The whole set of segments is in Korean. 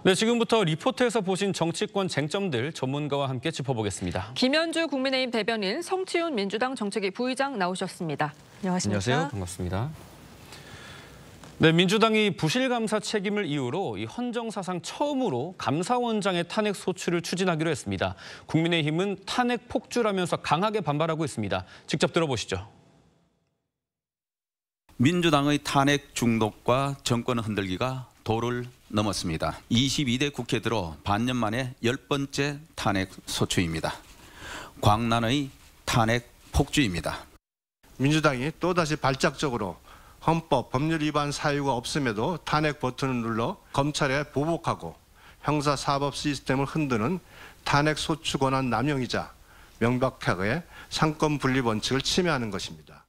네, 지금부터 리포트에서 보신 정치권 쟁점들 전문가와 함께 짚어보겠습니다. 김현주 국민의힘 대변인, 성치훈 민주당 정책위 부의장 나오셨습니다. 안녕하십니까? 안녕하세요. 반갑습니다. 네, 민주당이 부실감사 책임을 이유로 이 헌정사상 처음으로 감사원장의 탄핵 소추를 추진하기로 했습니다. 국민의힘은 탄핵 폭주라면서 강하게 반발하고 있습니다. 직접 들어보시죠. 민주당의 탄핵 중독과 정권 흔들기가 도를 넘었습니다. 22대 국회 들어 반년 만에 10번째 탄핵 소추입니다. 광란의 탄핵 폭주입니다. 민주당이 또다시 발작적으로 헌법, 법률 위반 사유가 없음에도 탄핵 버튼을 눌러 검찰에 보복하고 형사사법 시스템을 흔드는 탄핵 소추 권한 남용이자 명백하게 상권 분리 원칙을 침해하는 것입니다.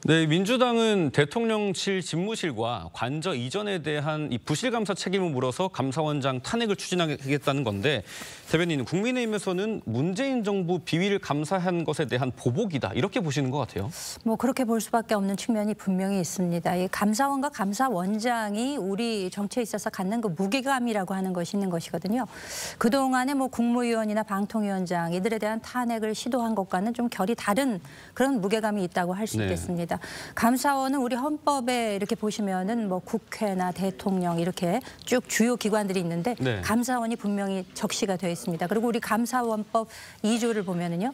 네, 민주당은 대통령실 집무실과 관저 이전에 대한 이 부실감사 책임을 물어서 감사원장 탄핵을 추진하겠다는 건데, 대변인, 국민의힘에서는 문재인 정부 비위를 감사한 것에 대한 보복이다, 이렇게 보시는 것 같아요. 뭐 그렇게 볼 수밖에 없는 측면이 분명히 있습니다. 이 감사원과 감사원장이 우리 정치에 있어서 갖는 그 무게감이라고 하는 것이 있는 것이거든요. 그동안에 뭐 국무위원이나 방통위원장 이들에 대한 탄핵을 시도한 것과는 좀 결이 다른 그런 무게감이 있다고 할 수 있겠습니다. 감사원은 우리 헌법에 이렇게 보시면은 뭐 국회나 대통령 이렇게 쭉 주요 기관들이 있는데 감사원이 분명히 적시가 되어 있습니다. 그리고 우리 감사원법 2조를 보면은요,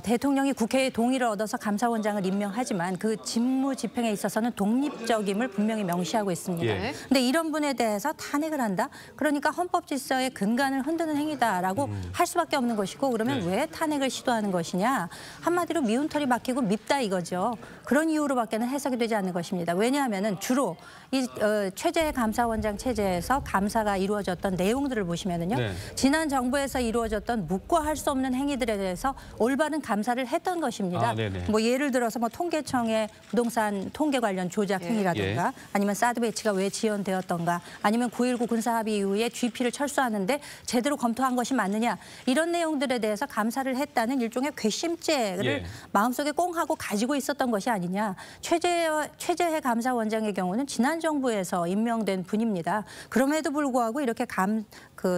대통령이 국회의 동의를 얻어서 감사원장을 임명하지만 그 직무 집행에 있어서는 독립적임을 분명히 명시하고 있습니다. 근데 이런 분에 대해서 탄핵을 한다? 그러니까 헌법 질서의 근간을 흔드는 행위다라고 할 수밖에 없는 것이고, 그러면 왜 탄핵을 시도하는 것이냐? 한마디로 미운 털이 박히고 밉다 이거죠. 그런 이유로밖에는 해석이 되지 않는 것입니다. 왜냐하면은 주로 이 최재 감사원장 체제에서 감사가 이루어졌던 내용들을 보시면은요, 지난 정부에서 이루어졌던 묵과할 수 없는 행위들에 대해서 올바른 감사를 했던 것입니다. 뭐 예를 들어서 뭐 통계청의 부동산 통계 관련 조작 행위라든가, 아니면 사드 배치가 왜 지연되었던가, 아니면 9.19 군사합의 이후에 GP를 철수하는데 제대로 검토한 것이 맞느냐, 이런 내용들에 대해서 감사를 했다는 일종의 괘씸죄를 마음속에 꽁 하고 가지고 있었던 것이 아니냐. 최재해 감사원장의 경우는 지난 정부에서 임명된 분입니다. 그럼에도 불구하고 이렇게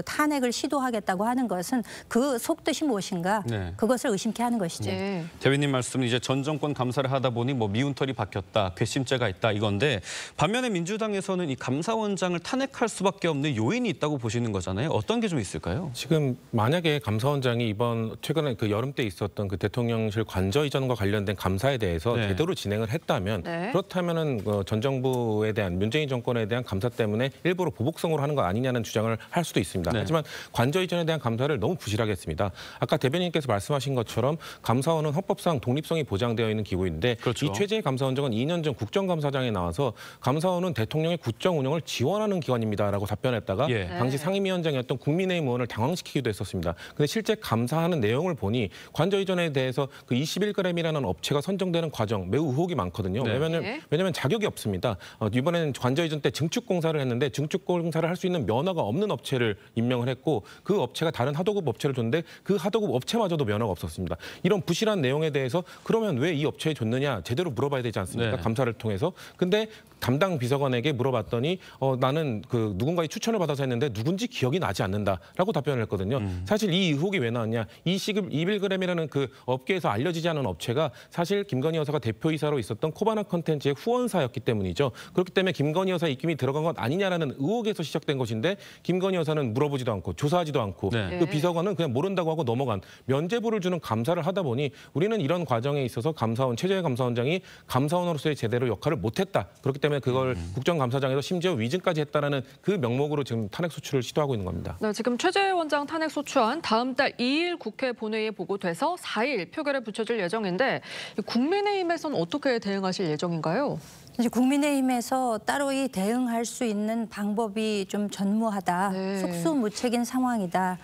탄핵을 시도하겠다고 하는 것은 그 속뜻이 무엇인가, 그것을 의심케 하는 것이죠. 대변인 말씀은 이제 전 정권 감사를 하다 보니 뭐 미운 털이 박혔다, 괘씸죄가 있다 이건데, 반면에 민주당에서는 이 감사원장을 탄핵할 수밖에 없는 요인이 있다고 보시는 거잖아요. 어떤 게 좀 있을까요? 지금 만약에 감사원장이 이번 최근에 그 여름 때 있었던 그 대통령실 관저 이전과 관련된 감사에 대해서 제대로 진행을 했다면, 그렇다면은 전 정부에 대한 문재인 정권에 대한 감사 때문에 일부러 보복성으로 하는 거 아니냐는 주장을 할 수도 있습니다. 하지만 관저 이전에 대한 감사를 너무 부실하게 했습니다. 아까 대변인께서 말씀하신 것처럼 감사원은 헌법상 독립성이 보장되어 있는 기구인데, 이 최재해 감사원장은 2년 전 국정감사장에 나와서 감사원은 대통령의 국정 운영을 지원하는 기관입니다라고 답변했다가 당시 상임위원장이었던 국민의힘 의원을 당황시키기도 했었습니다. 근데 실제 감사하는 내용을 보니 관저 이전에 대해서 그 21g이라는 업체가 선정되는 과정 매우 의혹이 많거든요. 왜냐하면 자격이 없습니다. 이번에는 관저 이전 때 증축공사를 했는데 증축공사를 할 수 있는 면허가 없는 업체를 임명을 했고, 그 업체가 다른 하도급 업체를 줬는데 그 하도급 업체마저도 면허가 없었습니다. 이런 부실한 내용에 대해서 그러면 왜 이 업체에 줬느냐 제대로 물어봐야 되지 않습니까? 감사를 통해서. 근데 담당 비서관에게 물어봤더니 나는 그 누군가의 추천을 받아서 했는데 누군지 기억이 나지 않는다라고 답변을 했거든요. 사실 이 의혹이 왜 나왔냐? 이 시급 21g이라는 그 업계에서 알려지지 않은 업체가 사실 김건희 여사가 대표이사로 있었던 코바나 컨텐츠의 후원사였기 때문이죠. 그렇기 때문에 김건희 여사 입김이 들어간 것 아니냐라는 의혹에서 시작된 것인데, 김건희 여사는 물어보지도 않고 조사하지도 않고 그 비서관은 그냥 모른다고 하고 넘어간 면죄부를 주는 감사를 하다 보니, 우리는 이런 과정에 있어서 감사원, 최재해 감사원장이 감사원으로서의 제대로 역할을 못했다. 그렇기 때문에 그걸 국정감사장에서 심지어 위증까지 했다라는 그 명목으로 지금 탄핵 소추를 시도하고 있는 겁니다. 지금 최재해 원장 탄핵 소추안 다음 달 2일 국회 본회의에 보고돼서 4일 표결에 붙여질 예정인데, 국민의힘에서는 어떻게 대응하실 예정인가요? 이제 국민의힘에서 따로 이 대응할 수 있는 방법이 좀 전무하다, 속수무책인 상황이다,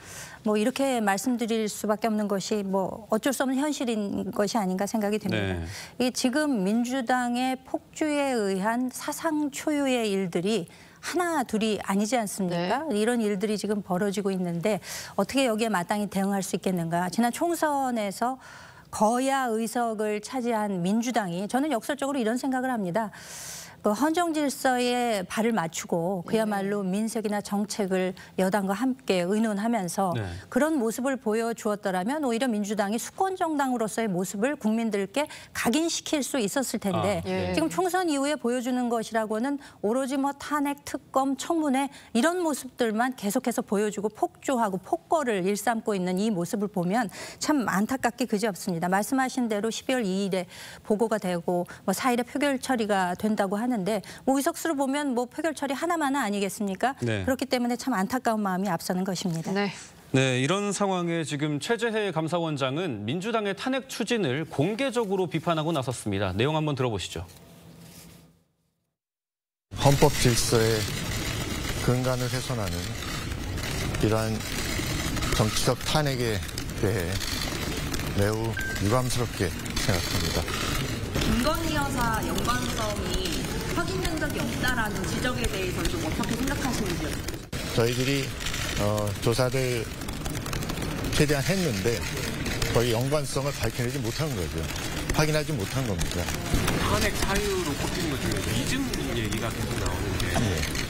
뭐 이렇게 말씀드릴 수밖에 없는 것이 뭐 어쩔 수 없는 현실인 것이 아닌가 생각이 됩니다. 이 지금 민주당의 폭주에 의한 사상 초유의 일들이 하나 둘이 아니지 않습니까? 이런 일들이 지금 벌어지고 있는데 어떻게 여기에 마땅히 대응할 수 있겠는가? 지난 총선에서 거야 의석을 차지한 민주당이, 저는 역설적으로 이런 생각을 합니다. 그 헌정 질서에 발을 맞추고 그야말로 민생이나 정책을 여당과 함께 의논하면서 네. 그런 모습을 보여주었더라면 오히려 민주당이 수권 정당으로서의 모습을 국민들께 각인시킬 수 있었을 텐데 예. 지금 총선 이후에 보여주는 것이라고는 오로지 뭐 탄핵, 특검, 청문회 이런 모습들만 계속해서 보여주고 폭주하고 폭거를 일삼고 있는 이 모습을 보면 참 안타깝게 그지없습니다. 말씀하신 대로 12월 2일에 보고가 되고 뭐 4일에 표결 처리가 된다고 하는데 뭐 의석수로 보면 뭐 표결 처리 하나만은 아니겠습니까? 네. 그렇기 때문에 참 안타까운 마음이 앞서는 것입니다. 네. 네, 이런 상황에 지금 최재해 감사원장은 민주당의 탄핵 추진을 공개적으로 비판하고 나섰습니다. 내용 한번 들어보시죠. 헌법 질서의 근간을 훼손하는 이러한 정치적 탄핵에 대해 매우 유감스럽게 생각합니다. 김건희 여사 연관성이 확인된 적이 없다라는 지적에 대해서 좀 어떻게 생각하시는지요? 저희들이 조사를 최대한 했는데 거의 연관성을 밝혀내지 못한 거죠. 확인하지 못한 겁니다. 탄핵 사유로 꼽히는 것 중에서 이중 얘기가 계속 나오는데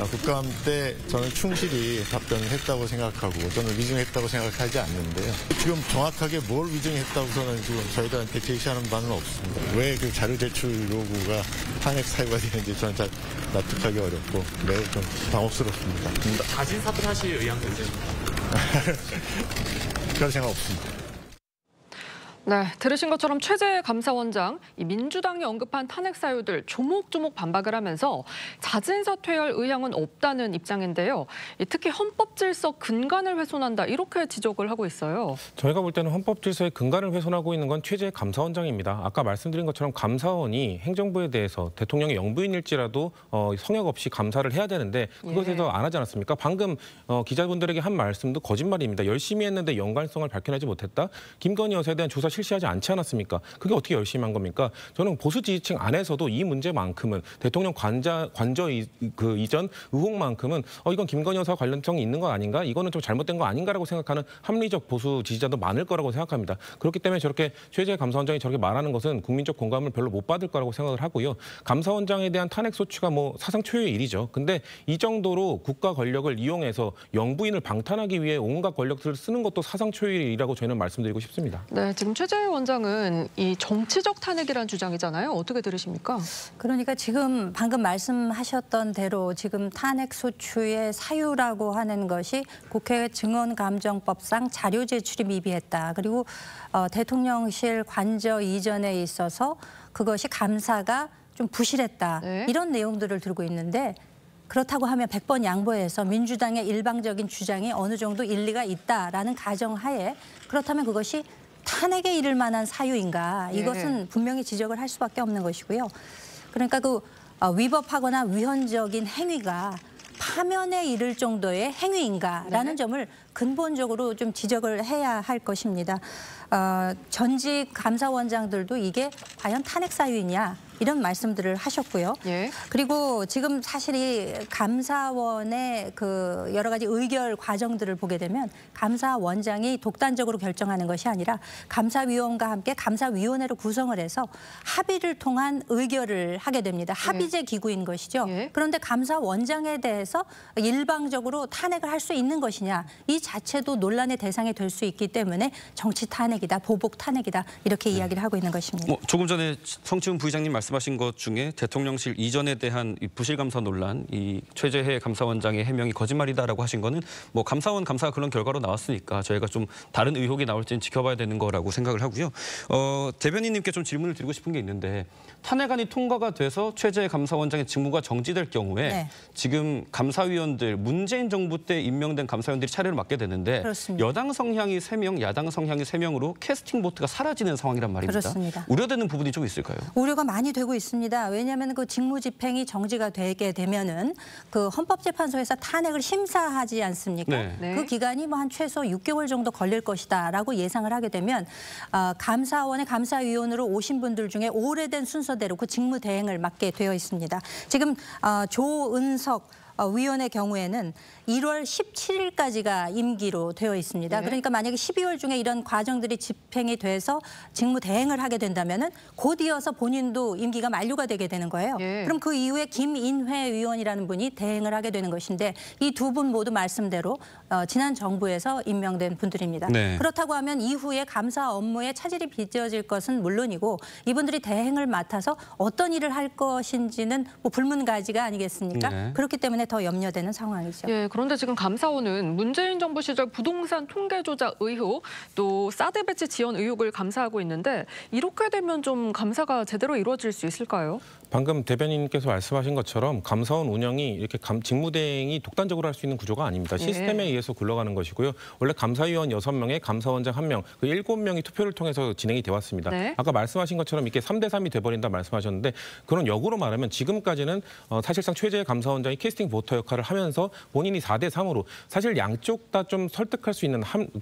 국감 때 저는 충실히 답변을 했다고 생각하고 저는 위증했다고 생각하지 않는데요. 지금 정확하게 뭘 위증했다고서는 지금 저희들한테 제시하는 바는 없습니다. 왜 그 자료 제출 요구가 탄핵 사유가 되는지 저는 잘 납득하기 어렵고 매우 좀 당혹스럽습니다. 자진 사퇴하실 의향도 있습니다. 그럴 생각 없습니다. 네, 들으신 것처럼 최재해 감사원장, 이 민주당이 언급한 탄핵 사유들 조목조목 반박을 하면서 자진 사퇴할 의향은 없다는 입장인데요. 특히 헌법 질서 근간을 훼손한다 이렇게 지적을 하고 있어요. 저희가 볼 때는 헌법 질서의 근간을 훼손하고 있는 건 최재해 감사원장입니다. 아까 말씀드린 것처럼 감사원이 행정부에 대해서 대통령의 영부인일지라도 성역 없이 감사를 해야 되는데 그것에 대해서 안 하지 않았습니까? 방금 기자분들에게 한 말씀도 거짓말입니다. 열심히 했는데 연관성을 밝혀내지 못했다. 김건희 여사에 대한 조사 실시하지 않지 않았습니까? 그게 어떻게 열심히 한 겁니까? 저는 보수 지지층 안에서도 이 문제만큼은 대통령 관저 이전 의혹만큼은 이건 김건희 여사 관련성이 있는 거 아닌가? 이거는 좀 잘못된 거 아닌가라고 생각하는 합리적 보수 지지자도 많을 거라고 생각합니다. 그렇기 때문에 저렇게 최재해 감사원장이 저렇게 말하는 것은 국민적 공감을 별로 못 받을 거라고 생각을 하고요. 감사원장에 대한 탄핵 소추가 뭐 사상 초유의 일이죠. 근데 이 정도로 국가 권력을 이용해서 영부인을 방탄하기 위해 온갖 권력들을 쓰는 것도 사상 초유의 일이라고 저희는 말씀드리고 싶습니다. 네, 지금 최재해 원장은 이 정치적 탄핵이라는 주장이잖아요. 어떻게 들으십니까? 그러니까 지금 방금 말씀하셨던 대로 지금 탄핵 소추의 사유라고 하는 것이 국회 증언감정법상 자료 제출이 미비했다. 그리고 대통령실 관저 이전에 있어서 그것이 감사가 좀 부실했다. 네. 이런 내용들을 들고 있는데 그렇다고 하면 100번 양보해서 민주당의 일방적인 주장이 어느 정도 일리가 있다라는 가정하에 그렇다면 그것이 탄핵에 이를 만한 사유인가 이것은 분명히 지적을 할 수밖에 없는 것이고요. 그러니까 그 위법하거나 위헌적인 행위가 파면에 이를 정도의 행위인가라는 점을 근본적으로 좀 지적을 해야 할 것입니다. 전직 감사원장들도 이게 과연 탄핵 사유이냐 이런 말씀들을 하셨고요. 예. 그리고 지금 사실 이 감사원의 그 여러 가지 의결 과정들을 보게 되면 감사원장이 독단적으로 결정하는 것이 아니라 감사위원과 함께 감사위원회로 구성을 해서 합의를 통한 의결을 하게 됩니다. 합의제 기구인 것이죠. 예. 그런데 감사원장에 대해서 일방적으로 탄핵을 할 수 있는 것이냐 이 자체도 논란의 대상이 될 수 있기 때문에 정치 탄핵이다, 보복 탄핵이다 이렇게 이야기를 하고 있는 것입니다. 조금 전에 성치훈 부의장님 말씀하신 것 중에 대통령실 이전에 대한 이 부실감사 논란, 이 최재해 감사원장의 해명이 거짓말이다라고 하신 거는 뭐 감사원 감사가 그런 결과로 나왔으니까 저희가 좀 다른 의혹이 나올지는 지켜봐야 되는 거라고 생각을 하고요. 대변인님께 좀 질문을 드리고 싶은 게 있는데 탄핵안이 통과가 돼서 최재해 감사원장의 직무가 정지될 경우에 지금 감사위원들 문재인 정부 때 임명된 감사위원들이 차례를 맡게 되는데 그렇습니다. 여당 성향이 3명, 야당 성향이 3명으로 캐스팅 보트가 사라지는 상황이란 말입니다. 그렇습니다. 우려되는 부분이 좀 있을까요? 우려가 많이 되고 있습니다. 왜냐하면 그 직무 집행이 정지가 되게 되면은 그 헌법재판소에서 탄핵을 심사하지 않습니까? 네. 그 기간이 뭐 한 최소 6개월 정도 걸릴 것이다라고 예상을 하게 되면 감사원의 감사위원으로 오신 분들 중에 오래된 순서대로 그 직무 대행을 맡게 되어 있습니다. 지금 조은석 위원의 경우에는 1월 17일까지가 임기로 되어 있습니다. 네. 그러니까 만약에 12월 중에 이런 과정들이 집행이 돼서 직무 대행을 하게 된다면은 곧 이어서 본인도 임기가 만료가 되게 되는 거예요. 예. 그럼 그 이후에 김인회 위원이라는 분이 대행을 하게 되는 것인데 이 두 분 모두 말씀대로 지난 정부에서 임명된 분들입니다. 네. 그렇다고 하면 이후에 감사 업무에 차질이 빚어질 것은 물론이고 이분들이 대행을 맡아서 어떤 일을 할 것인지는 뭐 불문가지가 아니겠습니까? 네. 그렇기 때문에 더 염려되는 상황이죠. 예, 그런데 지금 감사원은 문재인 정부 시절 부동산 통계 조작 의혹, 또 사드 배치 지원 의혹을 감사하고 있는데 이렇게 되면 좀 감사가 제대로 이루어질 수 있을까요? 방금 대변인께서 말씀하신 것처럼 감사원 운영이 이렇게 직무대행이 독단적으로 할 수 있는 구조가 아닙니다. 시스템에 의해서 굴러가는 것이고요. 원래 감사위원 6명에 감사원장 1명, 그 7명이 투표를 통해서 진행이 돼 왔습니다. 네. 아까 말씀하신 것처럼 이렇게 3대3이 돼버린다 말씀하셨는데 그런 역으로 말하면 지금까지는 사실상 최재 감사원장이 캐스팅 보터 역할을 하면서 본인이 4대3으로 사실 양쪽 다 좀 설득할 수 있는,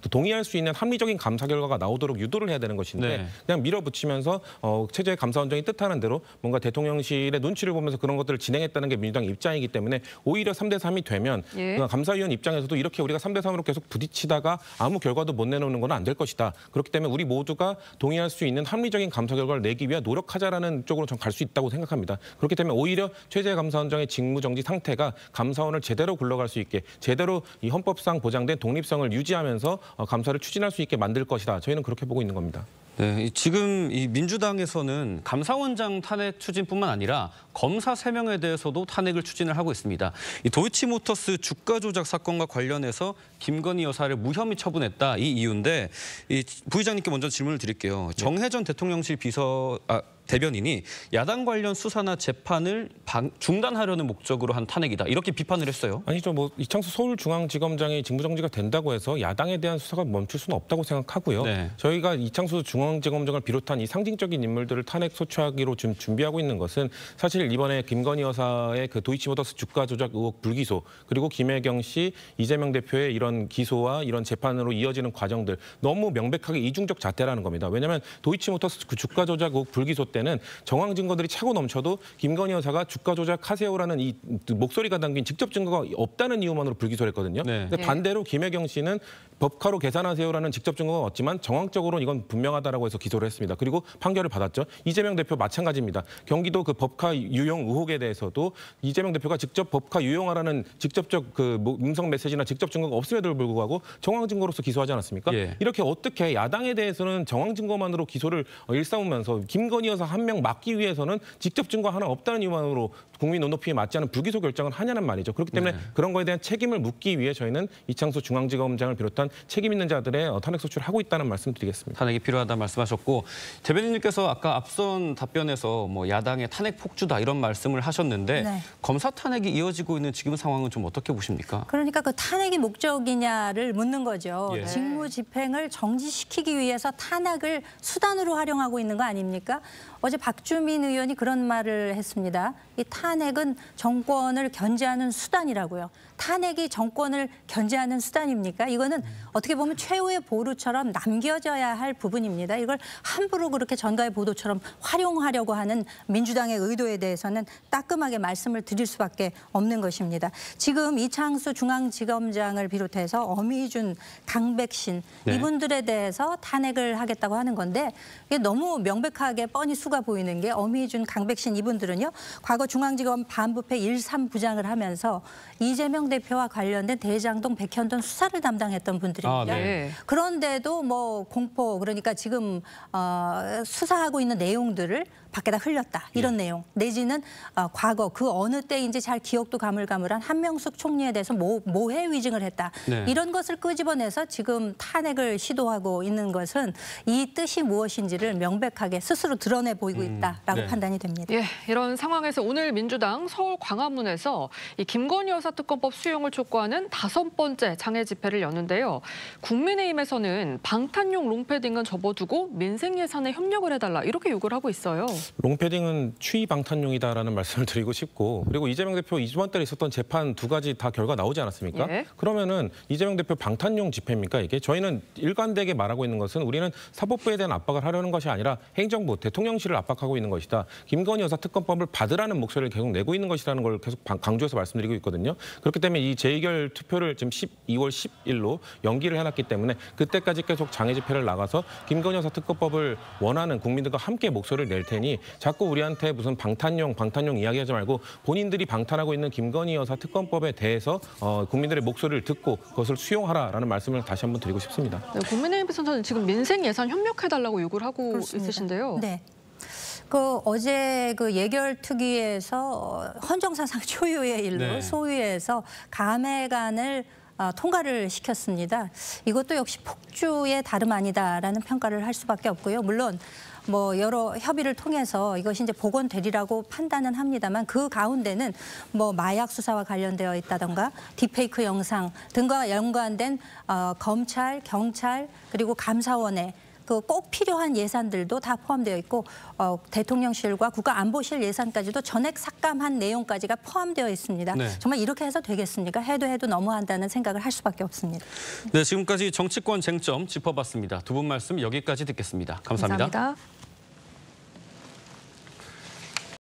동의할 수 있는 합리적인 감사 결과가 나오도록 유도를 해야 되는 것인데 네. 그냥 밀어붙이면서 최재 감사원장이 뜻하는 대로 뭔가 대통령실의 눈치를 보면서 그런 것들을 진행했다는 게 민주당 입장이기 때문에 오히려 3대3이 되면 예. 감사위원 입장에서도 이렇게 우리가 3대3으로 계속 부딪히다가 아무 결과도 못 내놓는 건 안 될 것이다. 그렇기 때문에 우리 모두가 동의할 수 있는 합리적인 감사 결과를 내기 위해 노력하자라는 쪽으로 전 갈 수 있다고 생각합니다. 그렇기 때문에 오히려 최재 감사원장의 직무정지 상태가 감사원을 제대로 굴러갈 수 있게 제대로 이 헌법상 보장된 독립성을 유지하면서 감사를 추진할 수 있게 만들 것이다. 저희는 그렇게 보고 있는 겁니다. 네, 지금 이 민주당에서는 감사원장 탄핵 추진뿐만 아니라 검사 3명에 대해서도 탄핵을 추진을 하고 있습니다. 이 도이치모터스 주가 조작 사건과 관련해서 김건희 여사를 무혐의 처분했다 이 이유인데 이 부의장님께 먼저 질문을 드릴게요. 정혜전 대통령실 대변인이 야당 관련 수사나 재판을 중단하려는 목적으로 한 탄핵이다. 이렇게 비판을 했어요. 아니죠. 뭐 이창수 서울중앙지검장이 직무정지가 된다고 해서 야당에 대한 수사가 멈출 수는 없다고 생각하고요. 네. 저희가 이창수 중앙지검장을 비롯한 이 상징적인 인물들을 탄핵 소추하기로 지금 준비하고 있는 것은 사실 이번에 김건희 여사의 그 도이치모터스 주가 조작 의혹 불기소 그리고 김혜경 씨, 이재명 대표의 이런 기소와 이런 재판으로 이어지는 과정들 너무 명백하게 이중적 잣대라는 겁니다. 왜냐하면 도이치모터스 그 주가 조작 의혹 불기소 때는 정황 증거들이 차고 넘쳐도 김건희 여사가 주가 조작하세요라는 이 목소리가 담긴 직접 증거가 없다는 이유만으로 불기소를 했거든요. 네. 근데 반대로 김혜경 씨는 법카로 계산하세요라는 직접 증거가 없지만 정황적으로는 이건 분명하다라고 해서 기소를 했습니다. 그리고 판결을 받았죠. 이재명 대표 마찬가지입니다. 경기도 그 법카 유용 의혹에 대해서도 이재명 대표가 직접 법카 유용하라는 직접적 그 음성 메시지나 직접 증거가 없음에도 불구하고 정황 증거로서 기소하지 않았습니까? 예. 이렇게 어떻게 야당에 대해서는 정황 증거만으로 기소를 일삼으면서 김건희 여사 한 명 막기 위해서는 직접 증거 하나 없다는 이유만으로 국민 눈높이에 맞지 않은 불기소 결정을 하냐는 말이죠. 그렇기 때문에 그런 거에 대한 책임을 묻기 위해 저희는 이창수 중앙지검장을 비롯한 책임 있는 자들의 탄핵 소추를 하고 있다는 말씀 드리겠습니다. 탄핵이 필요하다 말씀하셨고 대변인님께서 아까 앞선 답변에서 뭐 야당의 탄핵 폭주다 이런 말씀을 하셨는데 네. 검사 탄핵이 이어지고 있는 지금 상황은 좀 어떻게 보십니까? 그러니까 그 탄핵이 목적이냐를 묻는 거죠. 예. 직무 집행을 정지시키기 위해서 탄핵을 수단으로 활용하고 있는 거 아닙니까? 어제 박주민 의원이 그런 말을 했습니다. 이 탄핵은 정권을 견제하는 수단이라고요. 탄핵이 정권을 견제하는 수단입니까? 이거는 어떻게 보면 최후의 보루처럼 남겨져야 할 부분입니다. 이걸 함부로 그렇게 전가의 보도처럼 활용하려고 하는 민주당의 의도에 대해서는 따끔하게 말씀을 드릴 수밖에 없는 것입니다. 지금 이창수 중앙지검장을 비롯해서 어미준, 강백신 네. 이분들에 대해서 탄핵을 하겠다고 하는 건데 이게 너무 명백하게 뻔히 수가 보이는 게 어미준, 강백신 이분들은요. 과거 중앙지검 반부패 1~3부장을 하면서 이재명 대표와 관련된 대장동, 백현동 수사를 담당했던 분들입니다. 네. 그런데도 뭐 공포 그러니까 지금 수사하고 있는 내용들을 밖에다 흘렸다 이런 내용 내지는 과거 그 어느 때인지 잘 기억도 가물가물한 한명숙 총리에 대해서 모해 위증을 했다. 네. 이런 것을 끄집어내서 지금 탄핵을 시도하고 있는 것은 이 뜻이 무엇인지를 명백하게 스스로 드러내 보이고 있다라고 네. 판단이 됩니다. 예, 이런 상황에서 오늘 민주당 서울 광화문에서 이 김건희 여사 특검법 수용을 촉구하는 5번째 장애 집회를 여는데요. 국민의힘에서는 방탄용 롱패딩은 접어두고 민생 예산에 협력을 해달라 이렇게 요구를 하고 있어요. 롱패딩은 추위 방탄용이다라는 말씀을 드리고 싶고 그리고 이재명 대표 이번 달에 있었던 재판 2가지 다 결과 나오지 않았습니까? 예. 그러면은 이재명 대표 방탄용 집회입니까 이게? 저희는 일관되게 말하고 있는 것은 우리는 사법부에 대한 압박을 하려는 것이 아니라 행정부, 대통령실을 압박하고 있는 것이다. 김건희 여사 특검법을 받으라는 목소리를 계속 내고 있는 것이라는 걸 계속 강조해서 말씀드리고 있거든요. 그렇기 때문에 이 재의결 투표를 지금 2월 10일로 연기를 해놨기 때문에 그때까지 계속 장애 집회를 나가서 김건희 여사 특검법을 원하는 국민들과 함께 목소리를 낼 테니 자꾸 우리한테 무슨 방탄용 이야기하지 말고 본인들이 방탄하고 있는 김건희 여사 특검법에 대해서 국민들의 목소리를 듣고 그것을 수용하라라는 말씀을 다시 한번 드리고 싶습니다. 네, 국민의힘에서는 지금 민생 예산 협력해달라고 요구를 하고 그렇습니다. 있으신데요. 네. 어제 예결특위에서 헌정사상 초유의 일로 네. 소위에서 감회관을 통과를 시켰습니다. 이것도 역시 폭주의 다름 아니다라는 평가를 할 수밖에 없고요. 물론 여러 협의를 통해서 이것이 이제 복원되리라고 판단은 합니다만 그 가운데는 마약 수사와 관련되어 있다던가 딥페이크 영상 등과 연관된 검찰, 경찰 그리고 감사원의 꼭 필요한 예산들도 다 포함되어 있고 대통령실과 국가안보실 예산까지도 전액 삭감한 내용까지가 포함되어 있습니다. 네. 정말 이렇게 해서 되겠습니까? 해도 너무한다는 생각을 할 수밖에 없습니다. 네, 지금까지 정치권 쟁점 짚어봤습니다. 두 분 말씀 여기까지 듣겠습니다. 감사합니다. 감사합니다.